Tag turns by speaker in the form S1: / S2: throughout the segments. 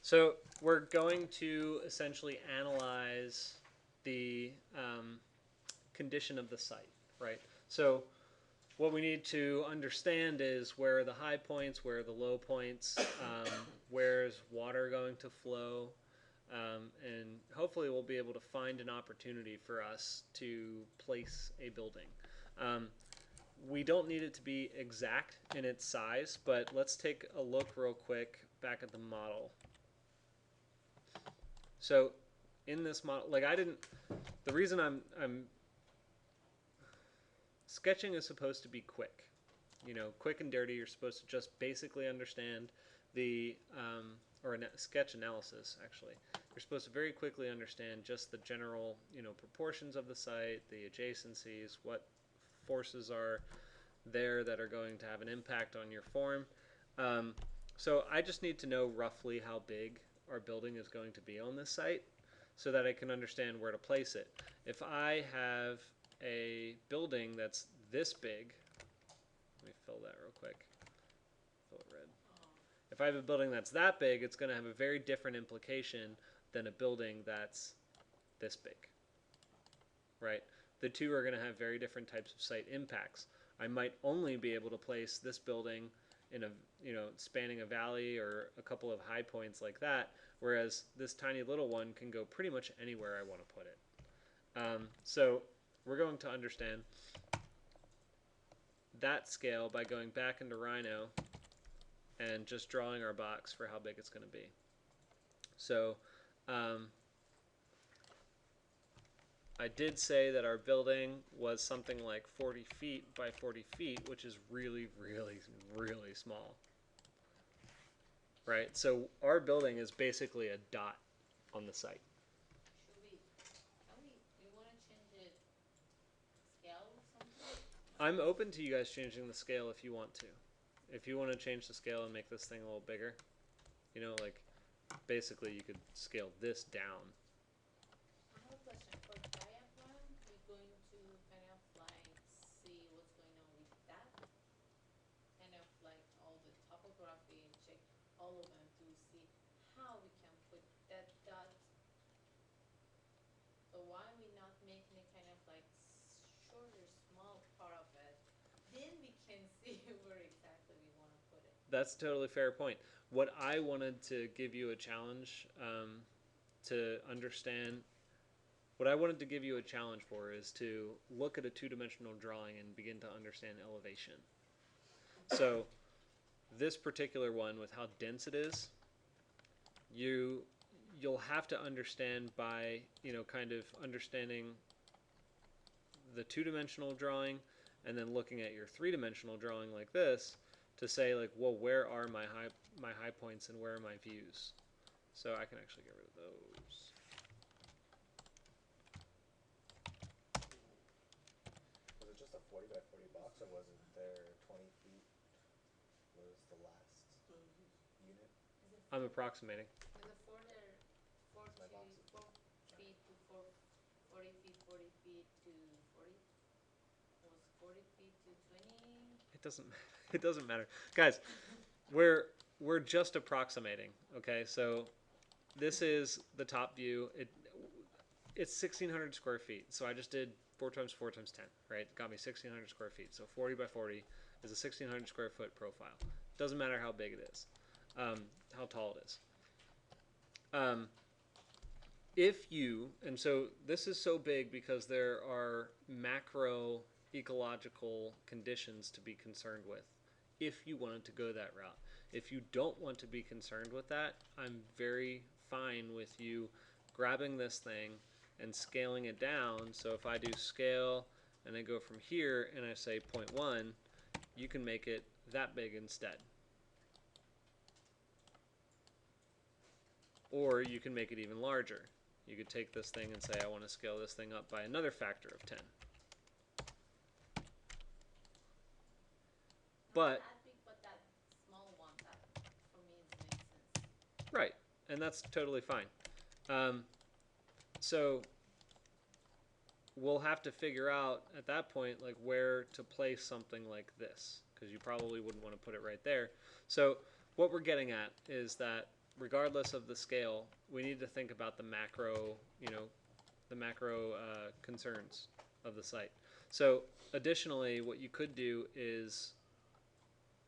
S1: So we're going to essentially analyze the condition of the site, right? So what we need to understand is where are the high points, where are the low points, where is water going to flow, and hopefully we'll be able to find an opportunity for us to place a building. Um, we don't need it to be exact in its size, but let's take a look real quick back at the model. So in this model, like the reason I'm sketching is supposed to be quick, quick and dirty. You're supposed to just basically understand the or sketch analysis. Actually, you're supposed to very quickly understand just the general, proportions of the site, the adjacencies, what forces are there that are going to have an impact on your form. So I just need to know roughly how big our building is going to be on this site so that I can understand where to place it. If I have a building that's this big, let me fill that real quick, fill it red. If I have a building that's that big, it's going to have a very different implication than a building that's this big, right? The two are going to have very different types of site impacts. I might only be able to place this building in a, spanning a valley or a couple of high points like that, whereas this tiny little one can go pretty much anywhere I want to put it. So we're going to understand that scale by going back into Rhino and just drawing our box for how big it's going to be. So I did say that our building was something like 40 feet by 40 feet, which is really, really, really small. Right? So our building is basically a dot on the site.
S2: You want to change it scale or something?
S1: I'm open to you guys changing the scale if you want to. If you want to change the scale and make this thing a little bigger, like basically you could scale this down.
S2: I have a question. For diagram, we're going to kind of like see what's going on with that. Kind of like all the topography and check all of them to see how we can put that dot. So why are we not making it kind of like shorter, small part of it? Then we can see where exactly we want to put it.
S1: That's a totally fair point. What I wanted to give you a challenge to understand, what I wanted to give you a challenge for is to look at a two-dimensional drawing and begin to understand elevation. So this particular one, with how dense it is, you'll have to understand by kind of understanding the two-dimensional drawing and then looking at your three-dimensional drawing like this to say, like, well, where are my high points and where are my views? So I can actually get rid of those.
S3: Was it just a 40 by 40 box, or wasn't there 20 feet was the last unit?
S1: I'm approximating.
S2: Is it 4 there, 4
S3: My
S2: to
S3: box is
S2: 4 feet to 40 feet, 40 feet to 40? It was 40 feet to 20?
S1: It doesn't matter, guys. We're just approximating. Okay, so this is the top view. It's 1,600 square feet. So I just did 4 times 4 times 10. Right, got me 1,600 square feet. So 40 by 40 is a 1,600 square foot profile. Doesn't matter how big it is, how tall it is. If you, and so this is so big because there are macro ecological conditions to be concerned with if you wanted to go that route. If you don't want to be concerned with that, I'm very fine with you grabbing this thing and scaling it down. So if I do scale and I go from here and I say 0.1, you can make it that big instead. Or you can make it even larger. You could take this thing and say, I want to scale this thing up by another factor of 10.
S2: Not that big, but that small one, that for me makes sense.
S1: Right, and that's totally fine. So we'll have to figure out at that point like where to place something like this, because you probably wouldn't want to put it right there. So what we're getting at is that regardless of the scale, we need to think about the macro, concerns of the site. So additionally, what you could do is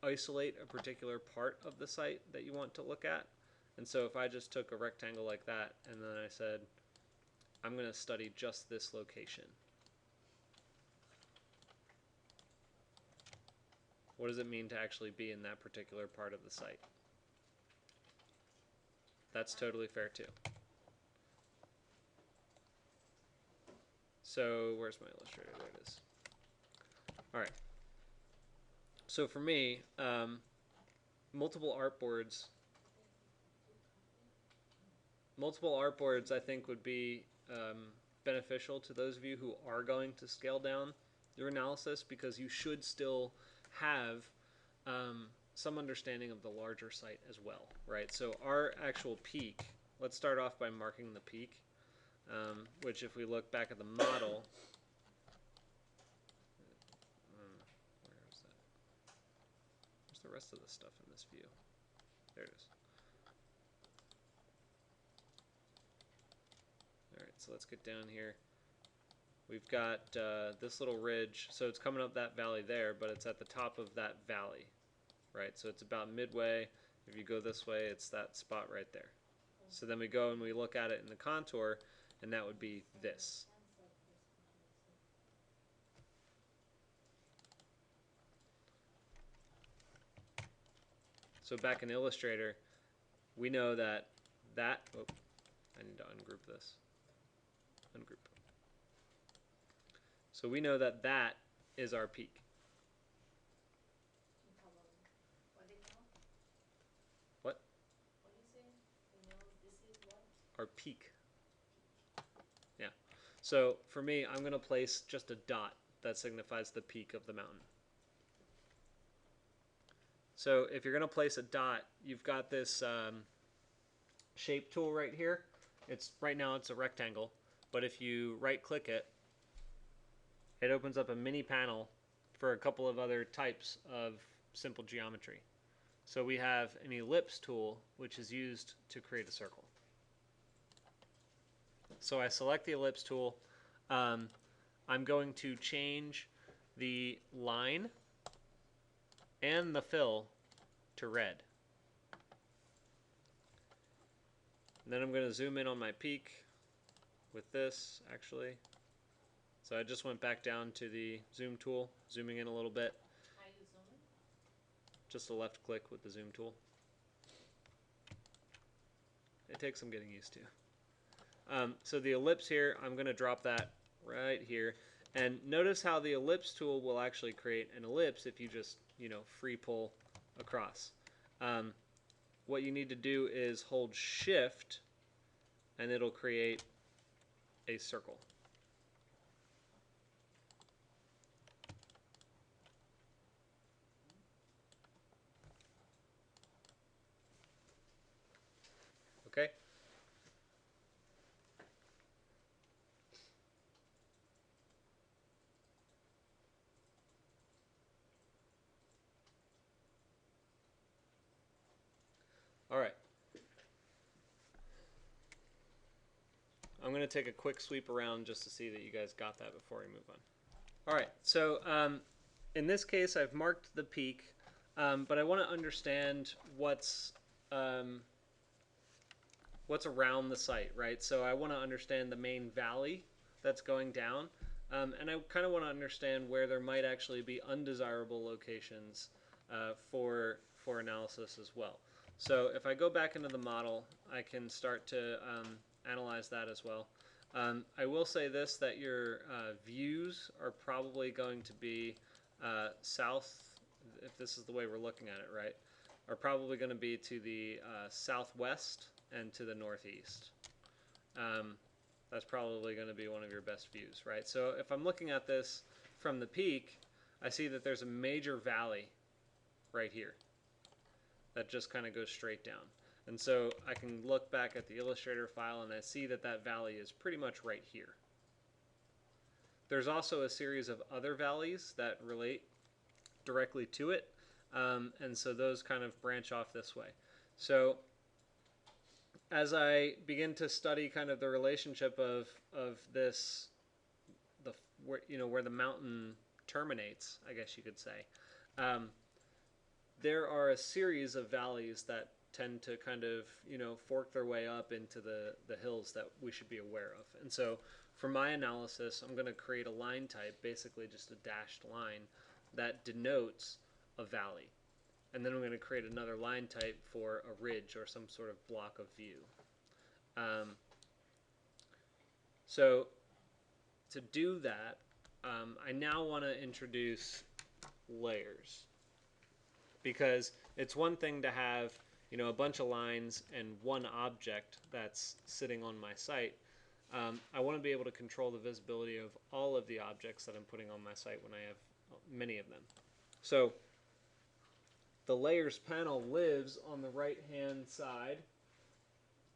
S1: isolate a particular part of the site that you want to look at. And so if I just took a rectangle like that and then I said, I'm going to study just this location. What does it mean to actually be in that particular part of the site? That's totally fair too. So where's my Illustrator? There it is. All right. So for me, multiple artboards I think would be beneficial to those of you who are going to scale down your analysis, because you should still have some understanding of the larger site as well, right? So our actual peak, let's start off by marking the peak, which if we look back at the model, where is that? Where's the rest of the stuff in this view? There it is. All right, so let's get down here. We've got this little ridge, so it's coming up that valley there, but it's at the top of that valley, right? So it's about midway. If you go this way, it's that spot right there. So then we go and we look at it in the contour, and that would be this. So back in Illustrator, we know that oh, I need to ungroup this. Ungroup. So we know that that is our peak. What?
S2: What do you say? You know, this is what?
S1: Our peak. Yeah. So for me, I'm going to place just a dot that signifies the peak of the mountain. So if you're going to place a dot, you've got this shape tool right here. Right now it's a rectangle, but if you right click it, it opens up a mini panel for a couple of other types of simple geometry. So we have an ellipse tool, which is used to create a circle. So I select the ellipse tool. I'm going to change the line and the fill to red. And then I'm going to zoom in on my peak with this, actually. So I just went back down to the zoom tool, zooming in a little bit.
S2: How you zoom in?
S1: Just a left click with the zoom tool. It takes some getting used to. So the ellipse here, I'm going to drop that right here. And notice how the ellipse tool will actually create an ellipse if you just, free pull across. What you need to do is hold shift and it'll create a circle. Okay? All right. I'm going to take a quick sweep around just to see that you guys got that before we move on. All right. So in this case, I've marked the peak, but I want to understand what's around the site, right? So I want to understand the main valley that's going down, and I kind of want to understand where there might actually be undesirable locations for analysis as well. So if I go back into the model, I can start to analyze that as well. I will say this, that your views are probably going to be south, if this is the way we're looking at it, right, are probably going to be to the southwest and to the northeast. That's probably going to be one of your best views, right? So if I'm looking at this from the peak, I see that there's a major valley right here that just kind of goes straight down. And so I can look back at the Illustrator file and I see that that valley is pretty much right here. There's also a series of other valleys that relate directly to it, and so those kind of branch off this way. So as I begin to study kind of the relationship of this, where the mountain terminates, I guess you could say, um, there are a series of valleys that tend to kind of fork their way up into the hills that we should be aware of. And so for my analysis, I'm going to create a line type, basically just a dashed line that denotes a valley. And then I'm going to create another line type for a ridge or some sort of block of view. So to do that, I now want to introduce layers, because it's one thing to have a bunch of lines and one object that's sitting on my site. I want to be able to control the visibility of all of the objects that I'm putting on my site when I have many of them. So the layers panel lives on the right hand side.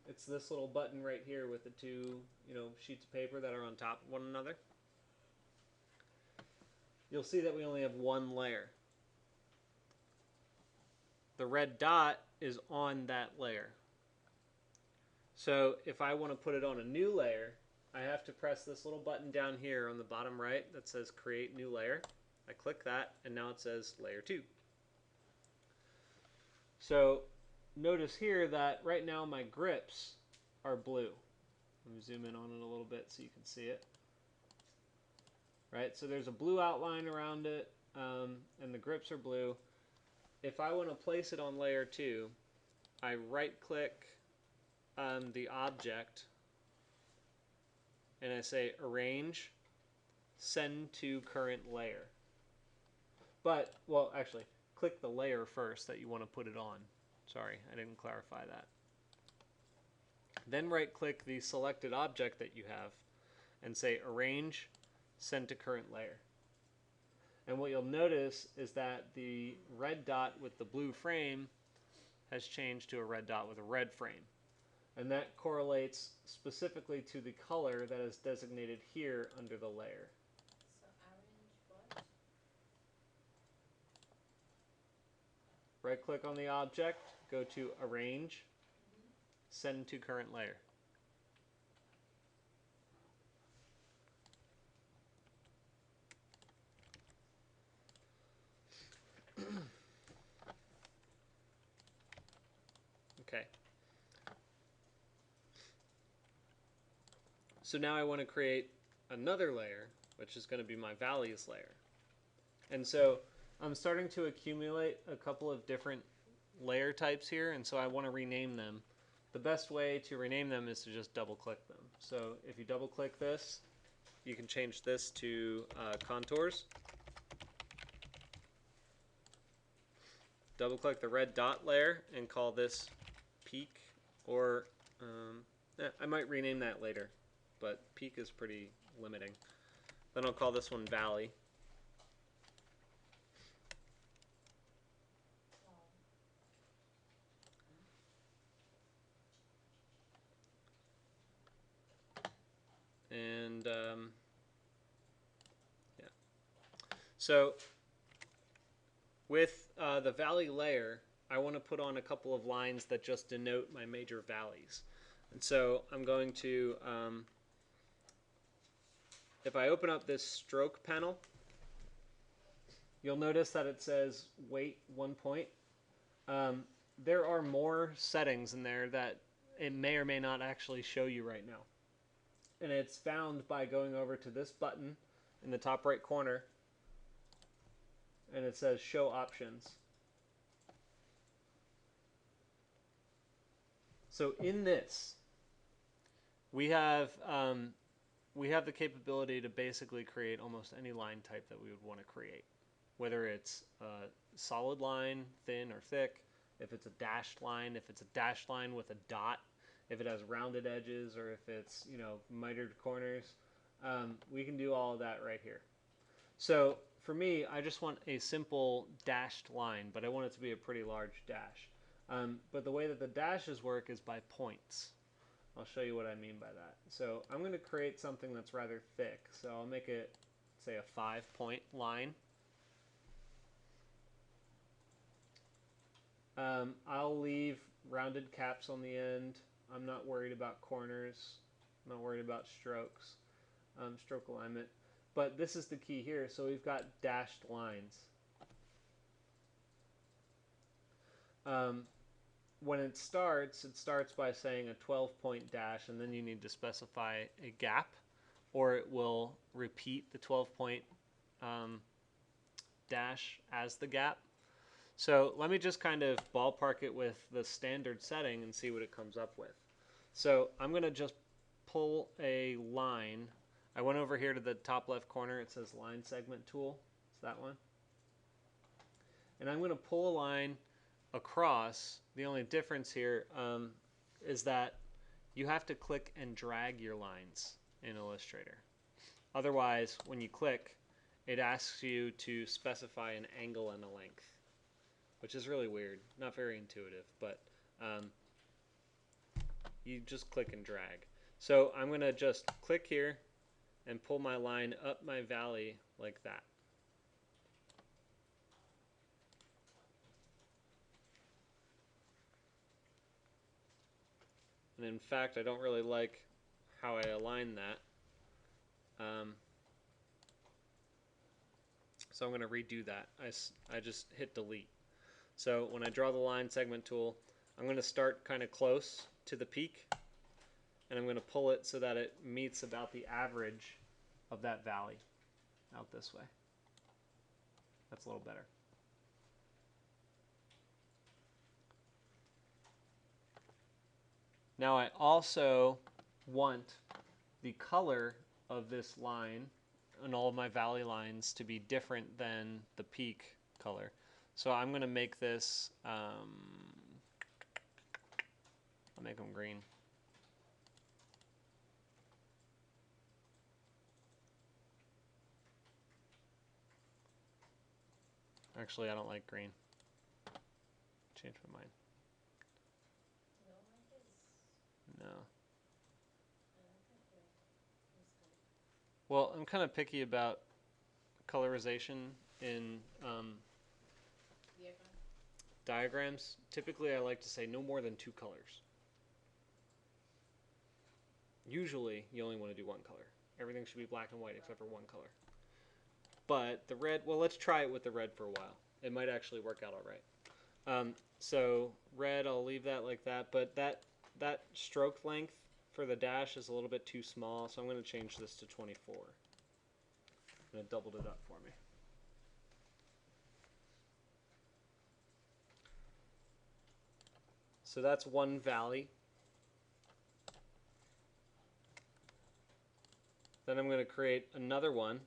S1: It's this little button right here with the two sheets of paper that are on top of one another. You'll see that we only have one layer. The red dot is on that layer. So if I want to put it on a new layer, I have to press this little button down here on the bottom right that says Create New Layer. I click that, and now it says Layer 2. So notice here that right now my grips are blue. Let me zoom in on it a little bit so you can see it. Right, so there's a blue outline around it, and the grips are blue. If I want to place it on layer 2, I right-click the object, and I say Arrange, Send to Current Layer. But, well, actually, click the layer first that you want to put it on. Sorry, I didn't clarify that. Then right-click the selected object that you have and say Arrange, Send to Current Layer. And what you'll notice is that the red dot with the blue frame has changed to a red dot with a red frame. And that correlates specifically to the color that is designated here under the layer.
S2: So orange what?
S1: Right click on the object, go to Arrange, Send to Current Layer. Okay. So now I want to create another layer, which is going to be my valleys layer. And so I'm starting to accumulate a couple of different layer types here, and so I want to rename them. The best way to rename them is to just double click them. So if you double click this, you can change this to contours. Double click the red dot layer and call this peak, or I might rename that later, but peak is pretty limiting. Then I'll call this one valley. And yeah. So with the valley layer, I want to put on a couple of lines that just denote my major valleys. And so I'm going to, if I open up this stroke panel, you'll notice that it says weight 1 point. There are more settings in there that it may or may not actually show you right now. And it's found by going over to this button in the top right corner, and it says Show Options. So in this, we have the capability to basically create almost any line type that we would want to create, whether it's a solid line, thin or thick, if it's a dashed line, if it's a dashed line with a dot, if it has rounded edges, or if it's mitered corners. We can do all of that right here. So for me, I just want a simple dashed line, but I want it to be a pretty large dash. But the way that the dashes work is by points. I'll show you what I mean by that. So I'm going to create something that's rather thick. So I'll make it, say, a 5-point line. I'll leave rounded caps on the end. I'm not worried about corners. I'm not worried about strokes, stroke alignment. But this is the key here. So we've got dashed lines. When it starts by saying a 12-point dash, and then you need to specify a gap, or it will repeat the 12-point dash as the gap. So let me just kind of ballpark it with the standard setting and see what it comes up with. So I'm going to just pull a line. I went over here to the top left corner. It says line segment tool. It's that one. And I'm going to pull a line across. The only difference here is that you have to click and drag your lines in Illustrator. Otherwise, when you click, it asks you to specify an angle and a length, which is really weird. Not very intuitive, but you just click and drag. So I'm going to just click here and pull my line up my valley like that. And in fact, I don't really like how I align that. So I'm going to redo that. I just hit delete. So when I draw the line segment tool, I'm going to start kind of close to the peak, and I'm going to pull it so that it meets about the average of that valley out this way. That's a little better. Now I also want the color of this line and all of my valley lines to be different than the peak color. So I'm going to make this, I'll make them green. Actually, I don't like green. Change my mind.
S2: You don't like it?
S1: No.
S2: I like it, but it's good.
S1: Well, I'm kind of picky about colorization in
S2: Diagram?
S1: diagrams. Typically, I like to say no more than 2 colors. Usually, you only want to do 1 color. Everything should be black and white except for 1 color. But the red, well, let's try it with the red for a while. It might actually work out all right. So red, I'll leave that like that. But that stroke length for the dash is a little bit too small, so I'm going to change this to 24. And it doubled it up for me. So that's one valley. Then I'm going to create another one.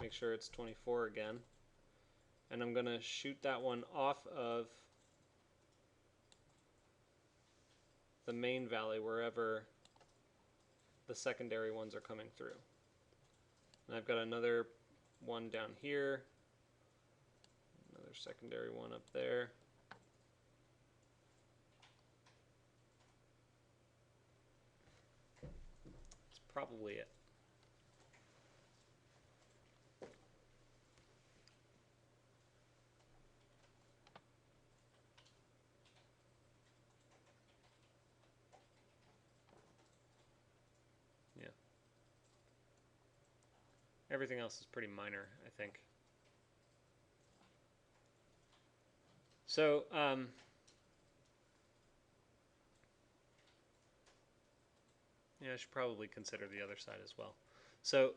S1: Make sure it's 24 again. And I'm going to shoot that one off of the main valley wherever the secondary ones are coming through. And I've got another one down here, another secondary one up there. That's probably it. Yeah. Everything else is pretty minor, I think. So, yeah, I should probably consider the other side as well. So,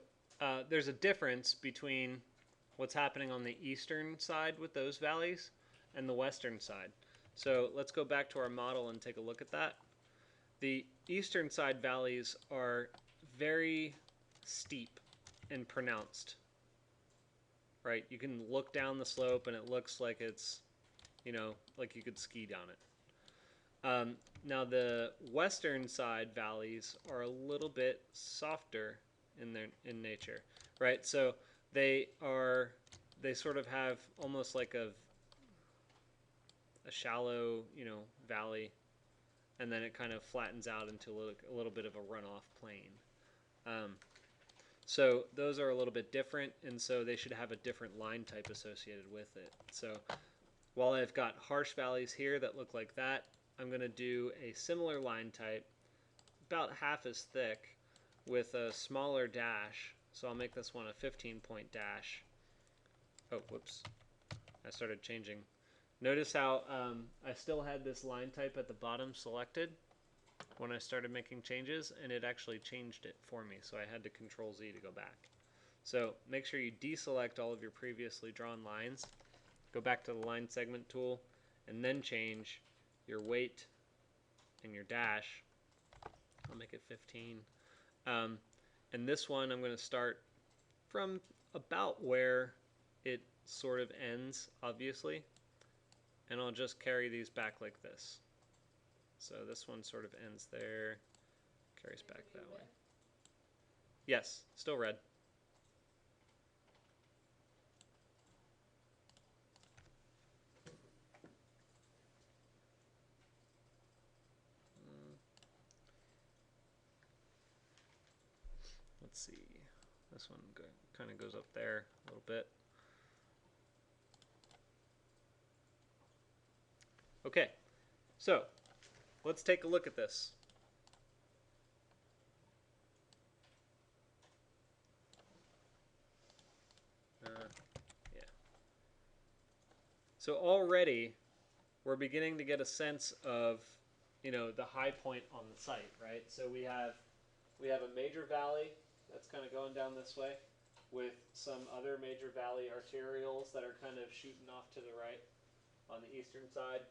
S1: there's a difference between what's happening on the eastern side with those valleys and the western side. So, let's go back to our model and take a look at that. The eastern side valleys are very steep and pronounced, right? You can look down the slope and it looks like it's, like you could ski down it. Now the western side valleys are a little bit softer in nature, right? So they sort of have almost like a shallow, valley, and then it kind of flattens out into a little bit of a runoff plain. So those are a little bit different, and so they should have a different line type associated with it. So while I've got harsh valleys here that look like that, I'm going to do a similar line type, about half as thick, with a smaller dash. So I'll make this one a 15-point dash. Oh, whoops. I started changing. Notice how I still had this line type at the bottom selected when I started making changes, and it actually changed it for me, so I had to Control Z to go back. So make sure you deselect all of your previously drawn lines, go back to the line segment tool, and then change your weight and your dash. I'll make it 15. And this one I'm going to start from about where it sort of ends, obviously, and I'll just carry these back like this. So this one sort of ends there, carries back that way. Yes, still red. Let's see. This one kind of goes up there a little bit. Okay, so let's take a look at this. Yeah. So already we're beginning to get a sense of, the high point on the site, right? So we have a major valley that's kind of going down this way, with some other major valley arterials that are kind of shooting off to the right on the eastern side.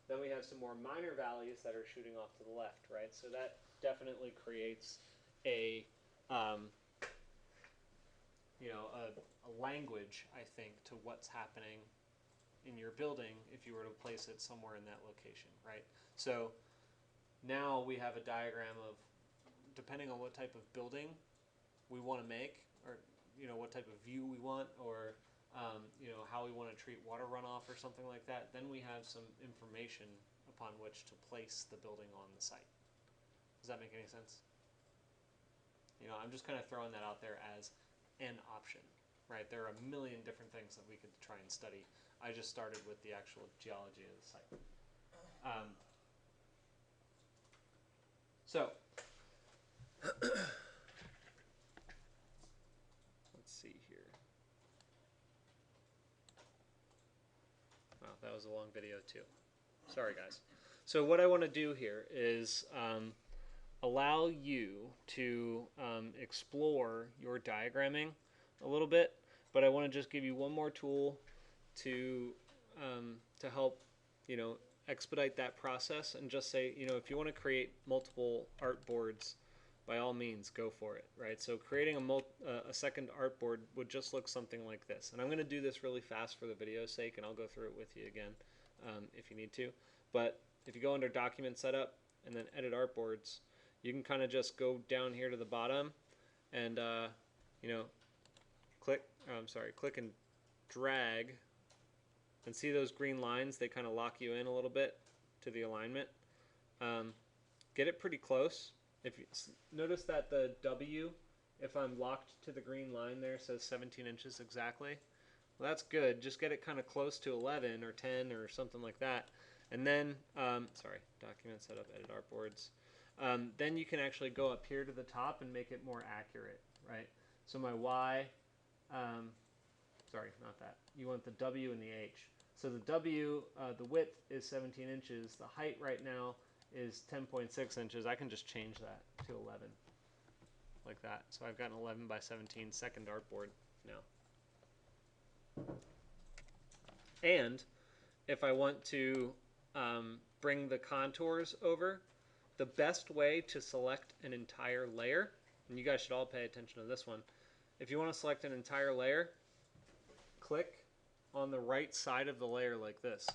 S1: Then we have some more minor valleys that are shooting off to the left, right? So that definitely creates a language, I think, to what's happening in your building if you were to place it somewhere in that location, right? So now we have a diagram of, depending on what type of building we want to make, or what type of view we want, or how we want to treat water runoff or something like that, then we have some information upon which to place the building on the site. Does that make any sense? I'm just kind of throwing that out there as an option, right? There are a million different things that we could try and study. I just started with the actual geology of the site. So let's see here. Wow, that was a long video too. Sorry, guys. So what I want to do here is allow you to explore your diagramming a little bit, but I want to just give you one more tool to help expedite that process, and just say, if you want to create multiple artboards, by all means go for it, right? So creating a second artboard would just look something like this, and I'm going to do this really fast for the video's sake, and I'll go through it with you again if you need to. But if you go under Document Setup and then Edit Artboards, you can kind of just go down here to the bottom and click and drag, and see those green lines? They kind of lock you in a little bit to the alignment. Get it pretty close. If you notice that the W, if I'm locked to the green line there, says 17 inches exactly. Well, that's good. Just get it kind of close to 11 or 10 or something like that. And then, Document Setup, Edit Artboards. Then you can actually go up here to the top and make it more accurate, right? So my Y, not that. You want the W and the H. So the W, the width is 17 inches. The height right now is 10.6 inches. I can just change that to 11, like that. So I've got an 11 by 17 second artboard now. And if I want to bring the contours over, the best way to select an entire layer, and you guys should all pay attention to this one, if you want to select an entire layer, click on the right side of the layer like this,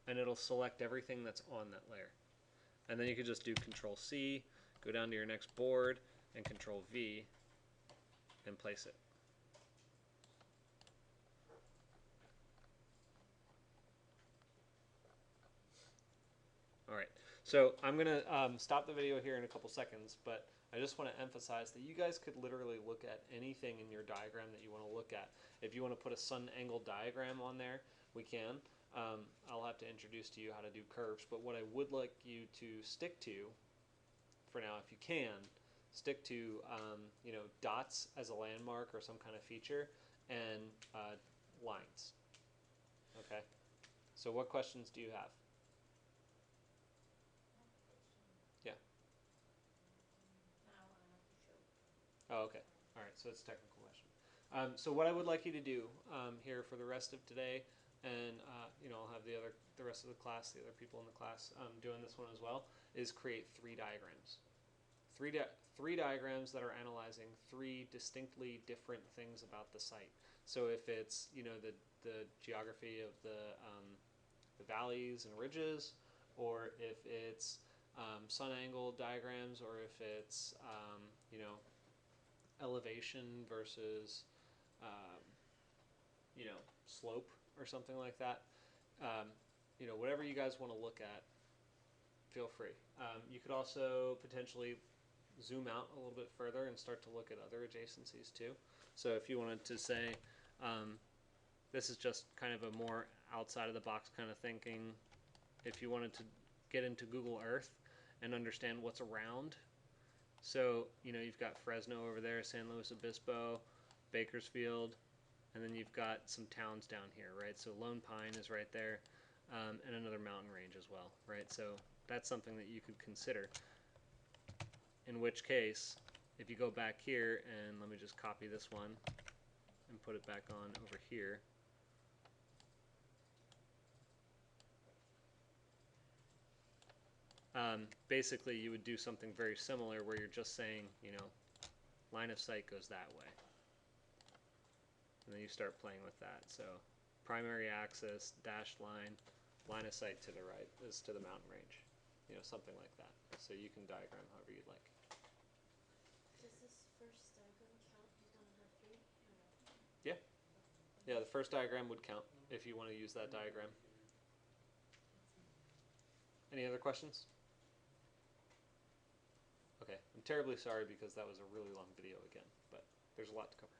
S1: and it'll select everything that's on that layer. And then you can just do Control C, go down to your next board, and Control V, and place it. Alright, so I'm going to stop the video here in a couple seconds, but I just want to emphasize that you guys could literally look at anything in your diagram that you want to look at. If you want to put a sun angle diagram on there, we can. I'll have to introduce to you how to do curves. But what I would like you to stick to, for now, if you can, stick to dots as a landmark or some kind of feature, and lines. Okay. So what questions do you have? Yeah.
S2: Now I have to show.
S1: Oh, okay. All right. So it's a technical question. So what I would like you to do here for the rest of today, and I'll have the rest of the class, the other people in the class doing this one as well, is create 3 diagrams. Three diagrams that are analyzing 3 distinctly different things about the site. So if it's the geography of the valleys and ridges, or if it's sun angle diagrams, or if it's elevation versus um, slope or something like that. Whatever you guys want to look at, feel free. You could also potentially zoom out a little bit further and start to look at other adjacencies too. So if you wanted to say, this is just kind of a more outside of the box kind of thinking. If you wanted to get into Google Earth and understand what's around, so you've got Fresno over there, San Luis Obispo, Bakersfield, and then you've got some towns down here, right? So Lone Pine is right there, and another mountain range as well, right? So that's something that you could consider. In which case, if you go back here, and let me just copy this one and put it back on over here. Basically, you would do something very similar where you're just saying, line of sight goes that way. And then you start playing with that. So primary axis, dashed line, line of sight to the right is to the mountain range. Something like that. So you can diagram however you'd like.
S4: Does this first diagram count used on her 3?
S1: Yeah. Yeah, the first diagram would count if you want to use that diagram. Any other questions? Okay, I'm terribly sorry because that was a really long video again, but there's a lot to cover.